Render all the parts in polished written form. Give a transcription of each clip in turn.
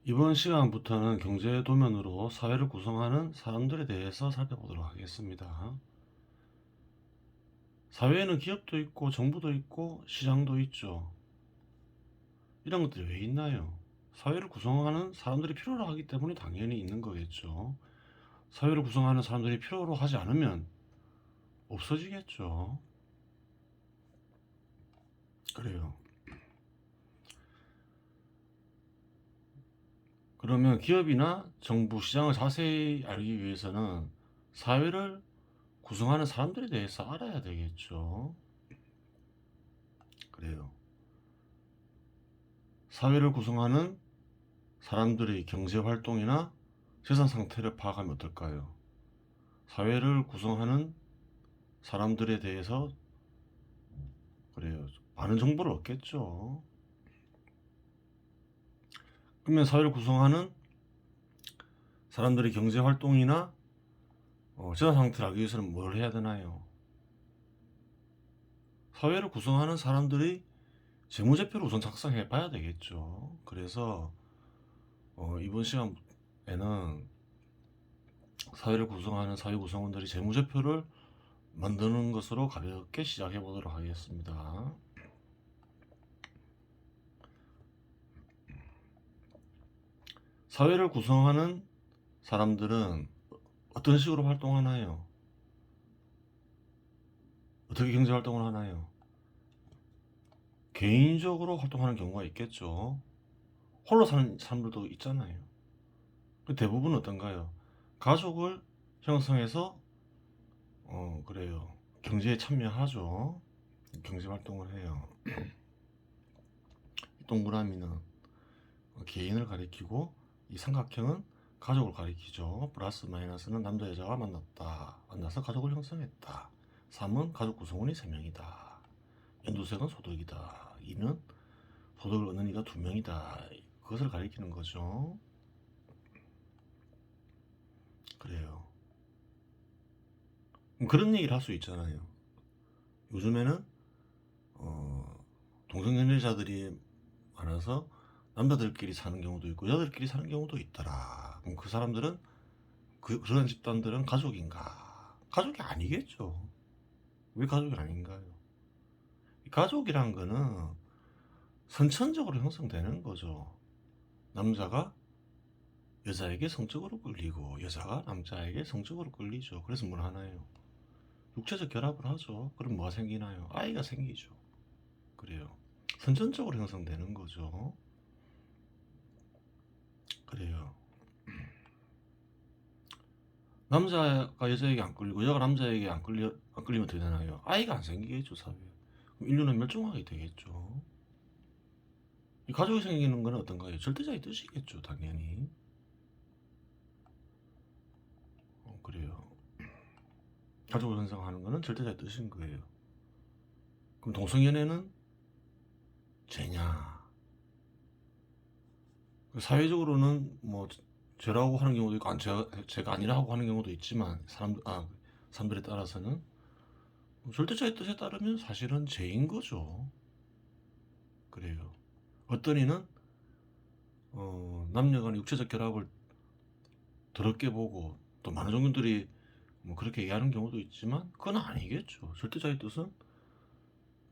이번 시간부터는 경제 도면으로 사회를 구성하는 사람들에 대해서 살펴보도록 하겠습니다. 사회에는 기업도 있고 정부도 있고 시장도 있죠. 이런 것들이 왜 있나요? 사회를 구성하는 사람들이 필요로 하기 때문에 당연히 있는 거겠죠. 사회를 구성하는 사람들이 필요로 하지 않으면 없어지겠죠. 그래요. 그러면 기업이나 정부, 시장을 자세히 알기 위해서는 사회를 구성하는 사람들에 대해서 알아야 되겠죠. 그래요. 사회를 구성하는 사람들의 경제 활동이나 재산 상태를 파악하면 어떨까요? 사회를 구성하는 사람들에 대해서 그래요. 많은 정보를 얻겠죠. 그러면 사회를 구성하는 사람들의 경제 활동이나 재산 상태를 알기 위해서는 뭘 해야 되나요? 사회를 구성하는 사람들의 재무제표를 우선 작성해 봐야 되겠죠. 그래서 이번 시간에는 사회를 구성하는 사회 구성원들이 재무제표를 만드는 것으로 가볍게 시작해 보도록 하겠습니다. 사회를 구성하는 사람들은 어떤 식으로 활동하나요? 어떻게 경제 활동을 하나요? 개인적으로 활동하는 경우가 있겠죠. 홀로 사는 사람들도 있잖아요. 대부분은 어떤가요? 가족을 형성해서 그래요. 경제에 참여하죠. 경제 활동을 해요. 동그라미는 개인을 가리키고 이 삼각형은 가족을 가리키죠. 플러스 마이너스는 남자 여자가 만나서 가족을 형성했다. 3은 가족 구성원이 3명이다. 연두색은 소득이다. 2는 소득을 얻는 이가 2명이다. 그것을 가리키는 거죠. 그래요. 그런 얘기를 할 수 있잖아요. 요즘에는 동성연애자들이 많아서 남자들끼리 사는 경우도 있고 여자들끼리 사는 경우도 있더라. 그럼 그 사람들은 그런 집단들은 가족인가? 가족이 아니겠죠. 왜 가족이 아닌가요? 가족이란 거는 선천적으로 형성되는 거죠. 남자가 여자에게 성적으로 끌리고 여자가 남자에게 성적으로 끌리죠. 그래서 뭘 하나요? 육체적 결합을 하죠. 그럼 뭐가 생기나요? 아이가 생기죠. 그래요. 선천적으로 형성되는 거죠. 그래요. 남자가 여자에게 안 끌리고 여자가 남자에게 안 끌리면 어떻게 되나요? 아이가 안 생기겠죠, 사회에. 그럼 인류는 멸종하게 되겠죠. 이 가족이 생기는 건 어떤가요? 절대자의 뜻이겠죠, 당연히. 그래요. 가족을 형성하는 거는 절대자의 뜻인 거예요. 그럼 동성연애는 죄냐? 사회적으로는 뭐 죄라고 하는 경우도 있고 죄가 아니라고 하는 경우도 있지만 사람들에 따라서는 절대자의 뜻에 따르면 사실은 죄인 거죠. 그래요. 어떤 이는 남녀 간의 육체적 결합을 더럽게 보고 또 많은 종교들이 뭐 그렇게 얘기하는 경우도 있지만 그건 아니겠죠. 절대자의 뜻은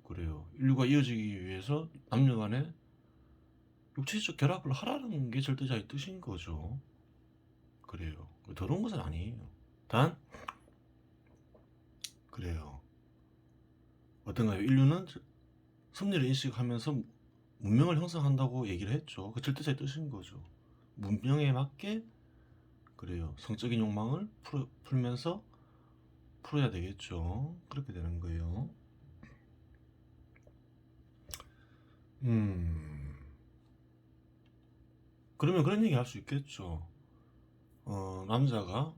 그래요. 인류가 이어지기 위해서 남녀 간에 육체적 결합을 하라는 게 절대자의 뜻인 거죠. 그래요. 더러운 것은 아니에요. 단 그래요. 어떤가요? 인류는 섭리를 인식하면서 문명을 형성한다고 얘기를 했죠. 그 절대자의 뜻인 거죠. 문명에 맞게 그래요. 성적인 욕망을 풀면서 풀어야 되겠죠. 그렇게 되는 거예요. 그러면 그런 얘기 할 수 있겠죠. 남자가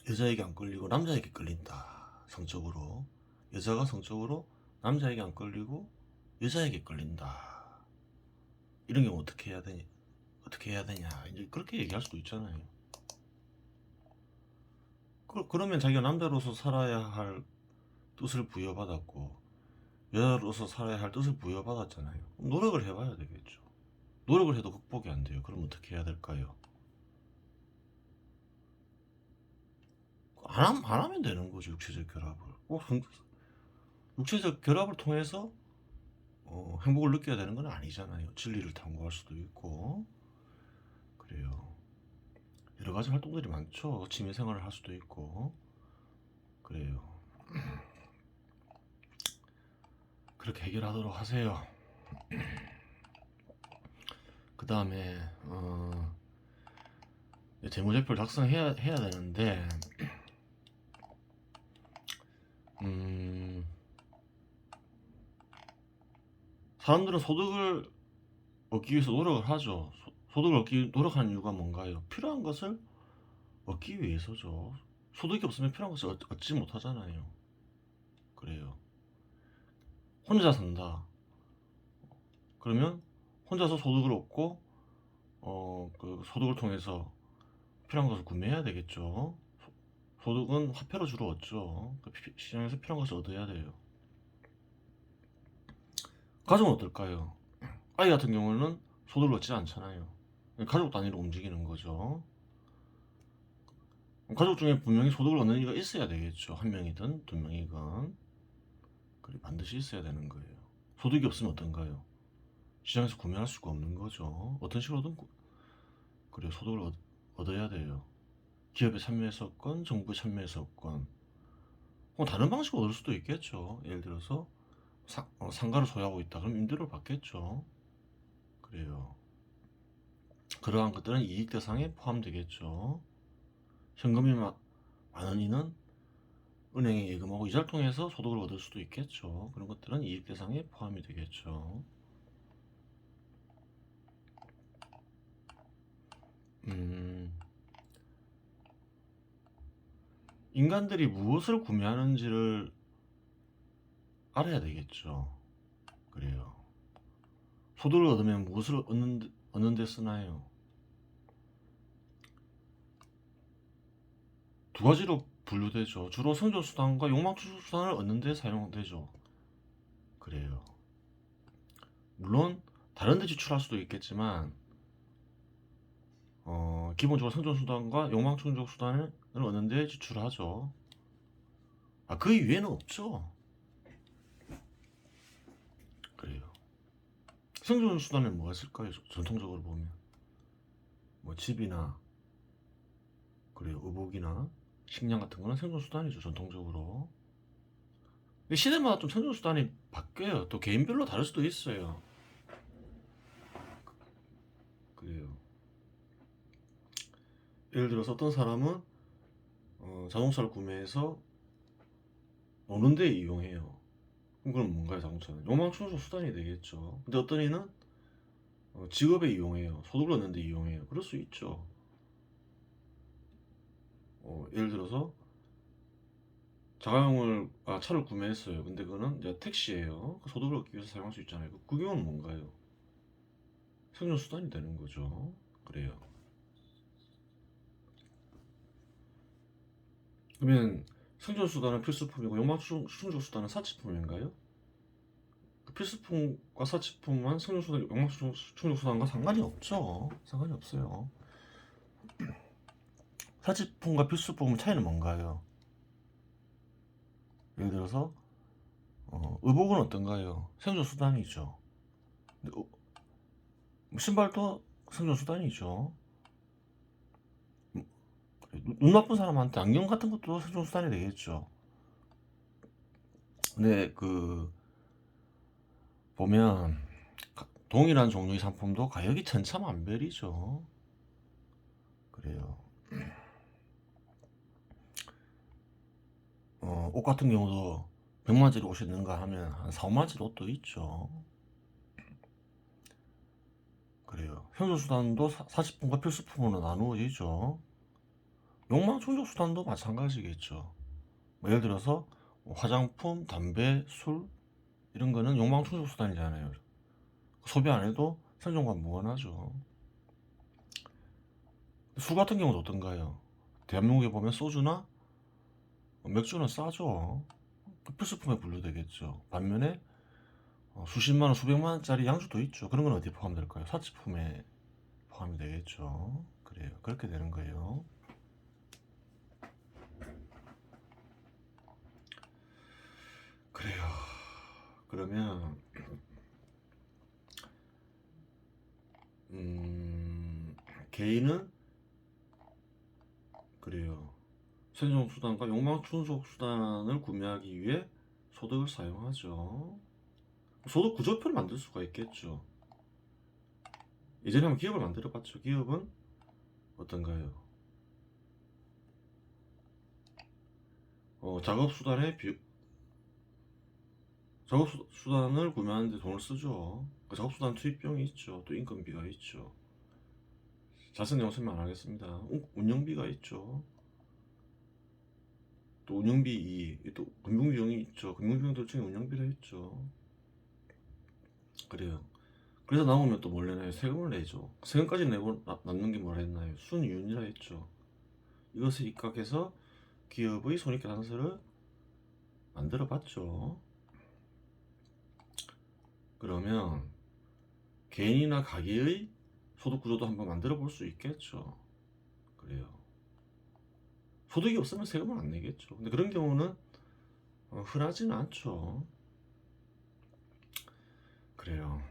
여자에게 안 끌리고 남자에게 끌린다. 성적으로. 여자가 성적으로 남자에게 안 끌리고 여자에게 끌린다. 이런 경우 어떻게 해야 되냐? 어떻게 해야 되냐? 이제 그렇게 얘기할 수도 있잖아요. 그러면 자기가 남자로서 살아야 할 뜻을 부여받았고 여자로서 살아야 할 뜻을 부여받았잖아요. 노력을 해봐야 되겠죠. 노력을 해도 극복이 안 돼요. 그럼 어떻게 해야 될까요? 안 하면 되는 거죠. 육체적 결합을. 육체적 결합을 통해서 행복을 느껴야 되는 건 아니잖아요. 진리를 탐구할 수도 있고 그래요. 여러 가지 활동들이 많죠. 취미 생활을 할 수도 있고 그래요. 그렇게 해결하도록 하세요. 그 다음에 재무제표를 작성해야 되는데 사람들은 소득을 얻기 위해서 노력을 하죠. 소득을 노력하는 이유가 뭔가요? 필요한 것을 얻기 위해서죠. 소득이 없으면 필요한 것을 얻지 못하잖아요. 그래요. 혼자 산다. 그러면 혼자서 소득을 얻고 그 소득을 통해서 필요한 것을 구매해야 되겠죠. 소득은 화폐로 주로 얻죠. 시장에서 필요한 것을 얻어야 돼요. 가족은 어떨까요? 아이 같은 경우는 소득을 얻지 않잖아요. 가족 단위로 움직이는 거죠. 가족 중에 분명히 소득을 얻는 이가 있어야 되겠죠. 한 명이든 두 명이건 그래 반드시 있어야 되는 거예요. 소득이 없으면 어떤가요? 시장에서 구매할 수가 없는 거죠. 어떤 식으로든 그래 소득을 얻어야 돼요. 기업에 참여했었건 정부에 참여했었건 다른 방식으로 얻을 수도 있겠죠. 예를 들어서 상가를 소유하고 있다 그럼 임대료를 받겠죠. 그래요. 그러한 것들은 이익 대상에 포함되겠죠. 현금이 많은 이는 은행에 예금하고 이자를 통해서 소득을 얻을 수도 있겠죠. 그런 것들은 이익 대상에 포함이 되겠죠. 인간들이 무엇을 구매하는지를 알아야 되겠죠. 그래요. 소득을 얻으면 무엇을 얻는 데 쓰나요? 두 가지로 분류되죠. 주로 생존수단과 욕망추구수단을 얻는 데 사용되죠. 그래요. 물론 다른 데 지출할 수도 있겠지만 기본적으로 생존수단과 욕망충족수단을 얻는 데 지출하죠. 그 이외에는 없죠. 그래요. 생존수단에 뭐가 있을까요? 전통적으로 보면 뭐 집이나 그래요. 의복이나 식량 같은 거는 생존수단이죠. 전통적으로. 시대마다 좀 생존수단이 바뀌어요. 또 개인별로 다를 수도 있어요. 그래요. 예를 들어서 어떤 사람은 자동차를 구매해서 노는 데 이용해요. 그럼 뭔가요? 자동차는 욕망충족 수단이 되겠죠. 근데 어떤 이는 직업에 이용해요. 소득을 얻는 데 이용해요. 그럴 수 있죠. 예를 들어서 차를 구매했어요. 근데 그거는 이제 택시예요. 소득을 얻기 위해서 사용할 수 있잖아요. 그 경우는 뭔가요? 생존 수단이 되는 거죠. 그래요. 그러면 생존 수단은 필수품이고 욕망 충족 수단은 사치품인가요? 그 필수품과 사치품만 생존 수단, 욕망 충족 수단과 상관이 없죠. 상관이 없어요. 사치품과 필수품의 차이는 뭔가요? 예를 들어서 의복은 어떤가요? 생존 수단이죠. 신발도 생존 수단이죠. 눈 나쁜 사람한테 안경 같은 것도 생존 수단이 되겠죠. 근데 보면 동일한 종류의 상품도 가격이 천차만별이죠. 그래요. 옷 같은 경우도 100만원짜리 옷이 있는가 하면 한 4, 5만원짜리 옷도 있죠. 그래요. 현존수단도 사치품과 필수품으로 나누어지죠. 욕망충족수단도 마찬가지겠죠. 예를 들어서 화장품, 담배, 술 이런 거는 욕망충족수단이잖아요. 소비 안 해도 생존과 무관하죠. 술 같은 경우도 어떤가요? 대한민국에 보면 소주나 맥주는 싸죠. 필수품에 분류되겠죠. 반면에 수십만 원, 수백만 원짜리 양주도 있죠. 그런 건 어디에 포함될까요? 사치품에 포함이 되겠죠. 그래요. 그렇게 되는 거예요. 그래요. 그러면 개인은 그래요. 생존수단과 욕망충족수단을 구매하기 위해 소득을 사용하죠. 소득 구조표를 만들 수가 있겠죠. 예전에 한번 기업을 만들어 봤죠. 기업은 어떤가요? 작업수단을 구매하는데 돈을 쓰죠. 그 작업수단 투입비용이 있죠. 또 인건비가 있죠. 자세한 내용 설명 안 하겠습니다. 운영비가 있죠. 또 운영비, 또 금융비용이 있죠. 금융비용도 중에 운영비가 있죠. 그래요. 그래서 남으면 또 뭘 내나요? 세금을 내죠. 세금까지 내고 남는 게 뭐라 했나요? 순이윤이라 했죠. 이것을 입각해서 기업의 손익계산서를 만들어 봤죠. 그러면 개인이나 가게의 소득 구조도 한번 만들어 볼 수 있겠죠. 그래요. 소득이 없으면 세금을 안 내겠죠. 근데 그런 경우는 흔하지는 않죠. 그래요.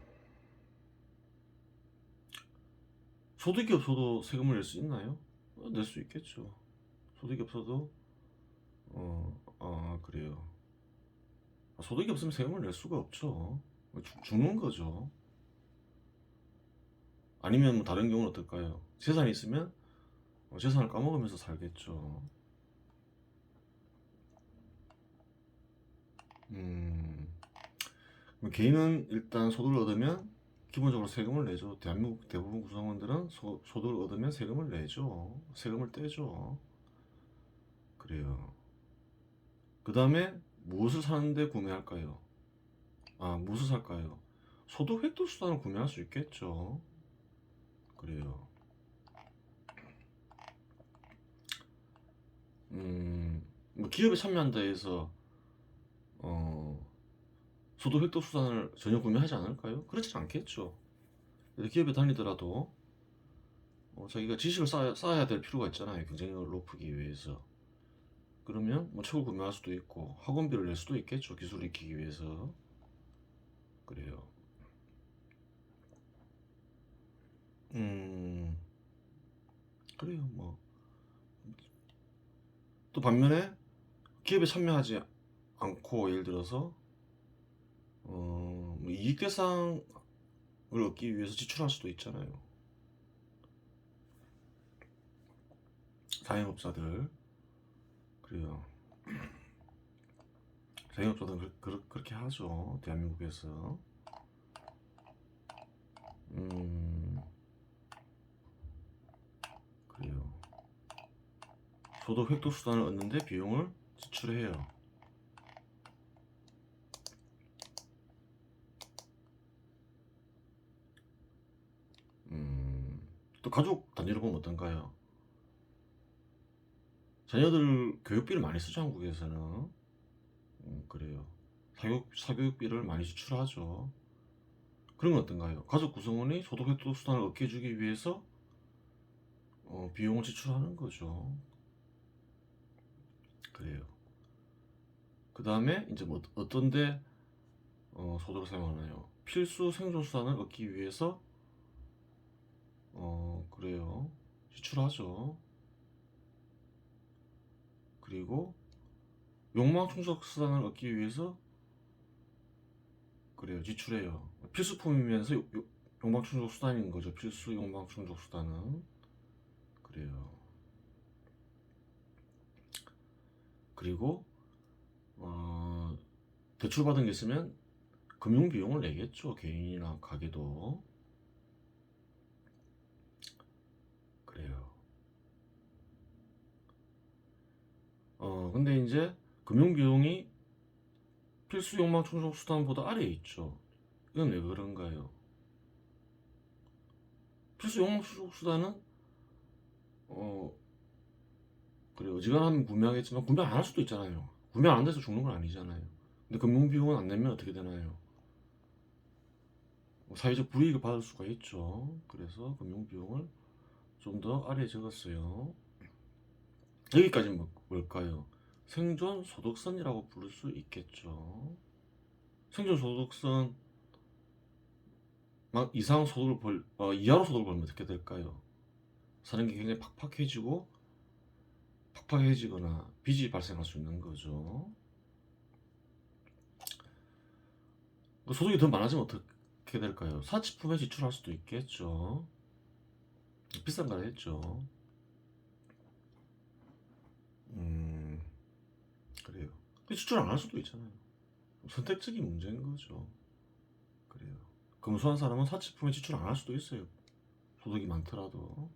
소득이 없어도 세금을 낼 수 있나요? 낼 수 있겠죠. 소득이 없어도 그래요. 소득이 없으면 세금을 낼 수가 없죠. 주는 거죠. 아니면 뭐 다른 경우는 어떨까요? 재산이 있으면 재산을 까먹으면서 살겠죠. 개인은 일단 소득을 얻으면 기본적으로 세금을 내죠. 대한민국 대부분 구성원들은 소득을 얻으면 세금을 내죠. 세금을 떼죠. 그래요. 그 다음에 무엇을 사는데 구매할까요? 무엇을 살까요? 소득 획득 수단을 구매할 수 있겠죠. 그래요. 뭐 기업에 참여한다 해서 소득 획득 수단을 전혀 구매하지 않을까요? 그렇지 않겠죠. 기업에 다니더라도 자기가 지식을 쌓아야 될 필요가 있잖아요. 경쟁력을 높이기 위해서. 그러면 뭐 책을 구매할 수도 있고 학원비를 낼 수도 있겠죠. 기술을 익히기 위해서. 그래요. 그래요. 뭐 또 반면에 기업에 참여하지 않고 예를 들어서 뭐 이익 대상을 얻기 위해서 지출할 수도 있잖아요. 자영업자들. 그래요. 자영업자들은 그렇게 하죠. 대한민국에서. 그래요. 소득 획득 수단을 얻는데 비용을 지출해요. 또 가족 단위로 보면 어떤가요? 자녀들 교육비를 많이 쓰죠. 한국에서는. 그래요. 사교육비를 많이 지출하죠. 그런 건 어떤가요? 가족 구성원이 소득 획득 수단을 얻게 해주기 위해서 비용을 지출하는 거죠. 그래요. 그 다음에 이제 뭐 어떤데 소득을 사용하나요? 필수 생존 수단을 얻기 위해서 그래요. 지출하죠. 그리고 욕망 충족 수단을 얻기 위해서 그래요. 지출해요. 필수품이면서 욕망 충족 수단인 거죠. 필수 욕망 충족 수단은. 그래요. 그리고 대출 받은 게 있으면 금융 비용을 내겠죠. 개인이나 가게도. 그래요. 근데 이제 금융 비용이 필수 욕망 충족 수단보다 아래에 있죠. 이건 왜 그런가요? 필수 욕망 충족 수단은 그래 어지간하면 구매하겠지만 구매 안 할 수도 있잖아요. 구매 안 돼서 죽는 건 아니잖아요. 근데 금융 비용은 안 내면 어떻게 되나요? 사회적 불이익을 받을 수가 있죠. 그래서 금융비용을 좀 더 아래에 적었어요. 여기까지 뭘까요? 생존소득선이라고 부를 수 있겠죠. 생존소득선 이상 소득을 이하로 소득을 벌면 어떻게 될까요? 사는 게 굉장히 팍팍해지거나 빚이 발생할 수 있는 거죠. 소득이 더 많아지면 어떻게 될까요? 사치품에 지출할 수도 있겠죠. 비싼 걸 했죠. 그래요. 지출 안 할 수도 있잖아요. 선택적인 문제인 거죠. 그래요. 검소한 사람은 사치품에 지출 안 할 수도 있어요. 소득이 많더라도.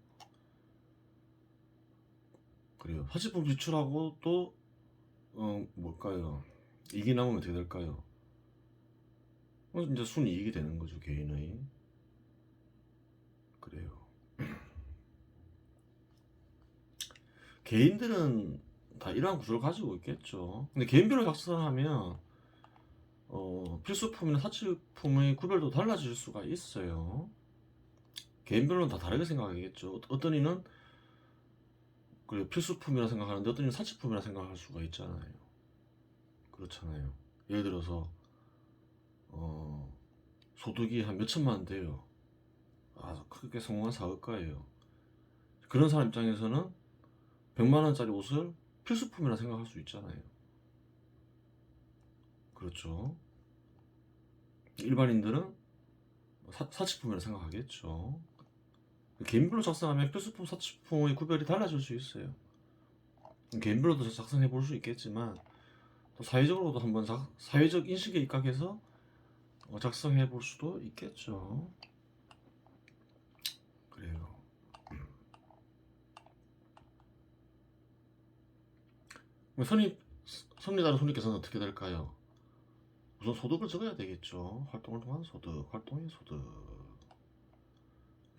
그래요. 사치품 지출하고 또 뭘까요? 이익이 남으면 어떻게 될까요? 이제 순이익이 되는 거죠, 개인의. 그래요. 개인들은 다 이러한 구조를 가지고 있겠죠. 근데 개인별로 작성하면 필수품이나 사치품의 구별도 달라질 수가 있어요. 개인별로는 다 다르게 생각하겠죠. 어떤 이는 그래 필수품이라 생각하는데 어떤 이는 사치품이라 생각할 수가 있잖아요. 그렇잖아요. 예를 들어서 소득이 한 몇천만 원 돼요. 아주 크게 성공한 사업가예요. 그런 사람 입장에서는 100만 원짜리 옷을 필수품이라 생각할 수 있잖아요. 그렇죠. 일반인들은 사치품이라 생각하겠죠. 개인별로 작성하면 필수품, 사치품의 구별이 달라질 수 있어요. 개인별로도 작성해 볼 수 있겠지만 또 사회적으로도 한번 사회적 인식에 입각해서 작성해 볼 수도 있겠죠. 그래요. 섭리다른 손님께서는 어떻게 될까요? 우선 소득을 적어야 되겠죠. 활동을 통한 소득, 활동의 소득.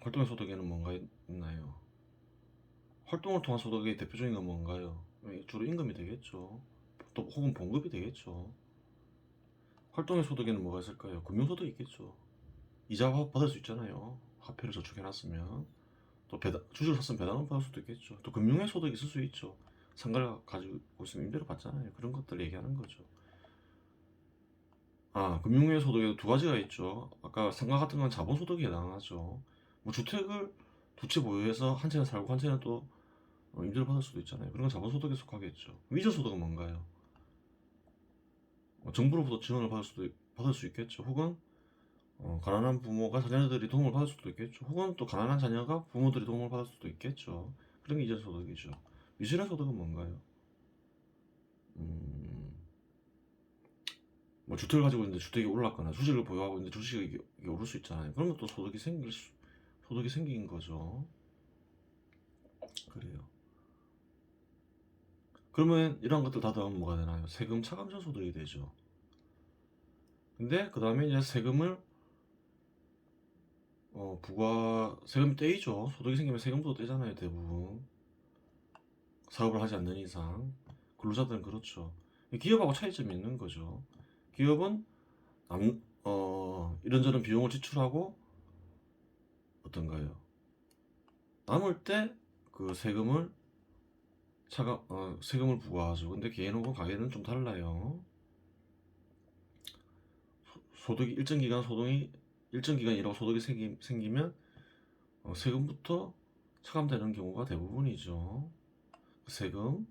활동의 소득에는 뭔가 있나요? 활동을 통한 소득의 대표적인 건 뭔가요? 주로 임금이 되겠죠. 또 혹은 봉급이 되겠죠. 활동의 소득에는 뭐가 있을까요? 금융소득이 있겠죠. 이자 받을 수 있잖아요. 화폐를 저축해놨으면. 또 주식을 샀으면 배당을 받을 수도 있겠죠. 또 금융의 소득이 있을 수 있죠. 상가를 가지고 있으면 임대를 받잖아요. 그런 것들 얘기하는 거죠. 금융의 소득에도 두 가지가 있죠. 아까 상가 같은 건 자본소득에 해당하죠. 뭐 주택을 두 채 보유해서 한 채는 살고 한 채는 또 임대를 받을 수도 있잖아요. 그런 건 자본소득에 속하겠죠. 이전소득은 뭔가요? 정부로부터 지원을 받을 수 있겠죠. 혹은 가난한 부모가 자녀들이 도움을 받을 수도 있겠죠. 혹은 또 가난한 자녀가 부모들이 도움을 받을 수도 있겠죠. 그런 게 이전소득이죠. 미실현 소득은 뭔가요? 음, 뭐 주택을 가지고 있는데 주택이 올랐거나 주식을 보유하고 있는데 주식이 오를 수 있잖아요. 그러면 또 소득이 생긴 거죠. 그래요. 그러면 이런 것들 다 더하면 뭐가 되나요? 세금 차감전 소득이 되죠. 근데 그 다음에 이제 세금을 세금 떼이죠. 소득이 생기면 세금도 떼잖아요, 대부분. 사업을 하지 않는 이상. 근로자들은 그렇죠. 기업하고 차이점이 있는 거죠. 기업은 이런저런 비용을 지출하고 어떤가요? 남을 때 그 세금을 부과하죠. 근데 개인 혹은 가게는 좀 달라요. 소득이 일정 기간 일하고 소득이 생기면 세금부터 차감되는 경우가 대부분이죠. 세금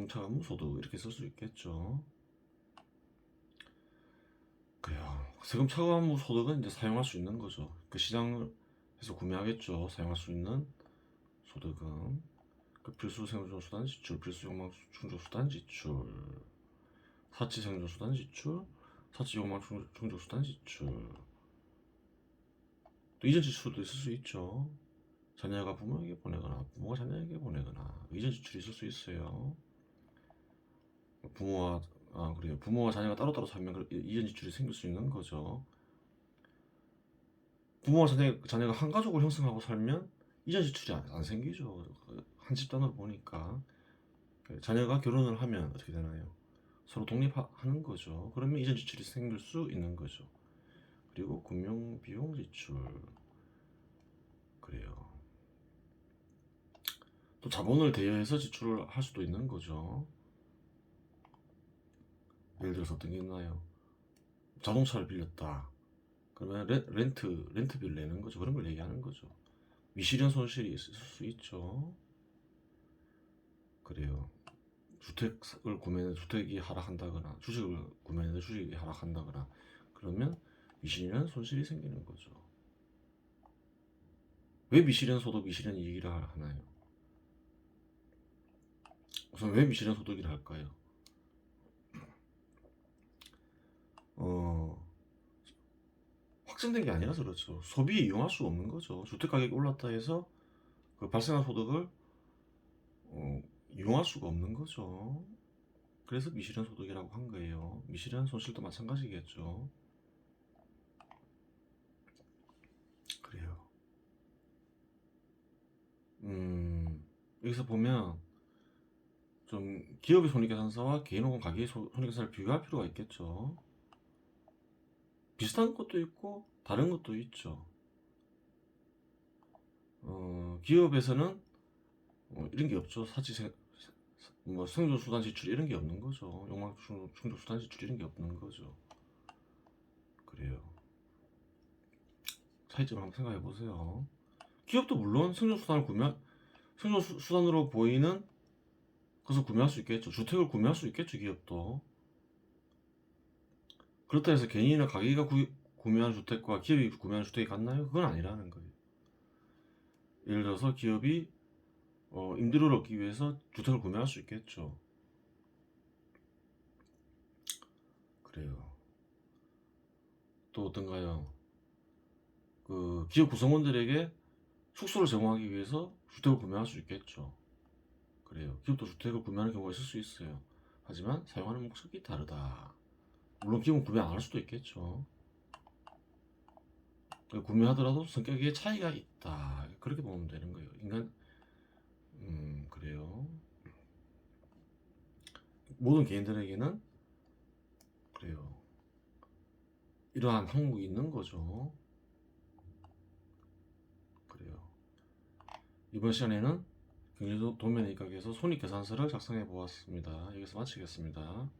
차감 후 소득 이렇게 쓸 수 있겠죠. 그래요. 세금 차감 후 소득은 이제 사용할 수 있는 거죠. 그 시장에서 구매하겠죠. 사용할 수 있는 소득은 그 필수 생존 수단 지출, 필수 욕망 충족 수단 지출, 사치 생존 수단 지출, 사치 욕망 충족 수단 지출. 또 이전 지출도 있을 수 있죠. 자녀가 부모에게 보내거나 부모가 자녀에게 보내거나 이전 지출이 있을 수 있어요. 그래요. 부모와 자녀가 따로따로 살면 이전 지출이 생길 수 있는 거죠. 부모와 자녀가 한 가족을 형성하고 살면 이전 지출이 안 생기죠. 한 집단으로 보니까. 자녀가 결혼을 하면 어떻게 되나요? 서로 독립하는 거죠. 그러면 이전 지출이 생길 수 있는 거죠. 그리고 금융 비용 지출. 그래요. 또 자본을 대여해서 지출을 할 수도 있는 거죠. 예를 들어서 어떤 게 있나요? 자동차를 빌렸다. 그러면 렌트비를 내는 거죠. 그런 걸 얘기하는 거죠. 미실현 손실이 있을 수 있죠. 그래요. 주택을 구매했는데 주택이 하락한다거나 주식을 구매했는데 주식이 하락한다거나 그러면 미실현 손실이 생기는 거죠. 왜 미실현 소득, 미실현 이익이라 하나요? 우선 왜 미실현 소득이라 할까요? 확정된 게 아니라서 그렇죠. 소비에 이용할 수가 없는 거죠. 주택 가격이 올랐다 해서 그 발생한 소득을 이용할 수가 없는 거죠. 그래서 미실현 소득이라고 한 거예요. 미실현 손실도 마찬가지겠죠. 그래요. 여기서 보면 좀 기업의 손익계산서와 개인 혹은 가게의 손익계산서를 비교할 필요가 있겠죠. 비슷한 것도 있고 다른 것도 있죠. 기업에서는 이런 게 없죠. 생존수단 지출 이런 게 없는 거죠. 욕망 충족수단 지출 이런 게 없는 거죠. 그래요. 차이점을 한번 생각해 보세요. 기업도 물론 생존수단으로 보이는 것을 구매할 수 있겠죠. 주택을 구매할 수 있겠죠. 기업도. 그렇다 해서 개인이나 가게가 구매하는 주택과 기업이 구매하는 주택이 같나요? 그건 아니라는 거예요. 예를 들어서 기업이 임대료를 얻기 위해서 주택을 구매할 수 있겠죠. 그래요. 또 어떤가요? 그 기업 구성원들에게 숙소를 제공하기 위해서 주택을 구매할 수 있겠죠. 그래요. 기업도 주택을 구매하는 경우가 있을 수 있어요. 하지만 사용하는 목적이 다르다. 물론 기업은 구매 안 할 수도 있겠죠. 구매하더라도 성격에 차이가 있다. 그렇게 보면 되는 거예요. 그래요. 모든 개인들에게는 그래요. 이러한 항목이 있는 거죠. 그래요. 이번 시간에는 경제도면의 입각에서 손익계산서를 작성해 보았습니다. 여기서 마치겠습니다.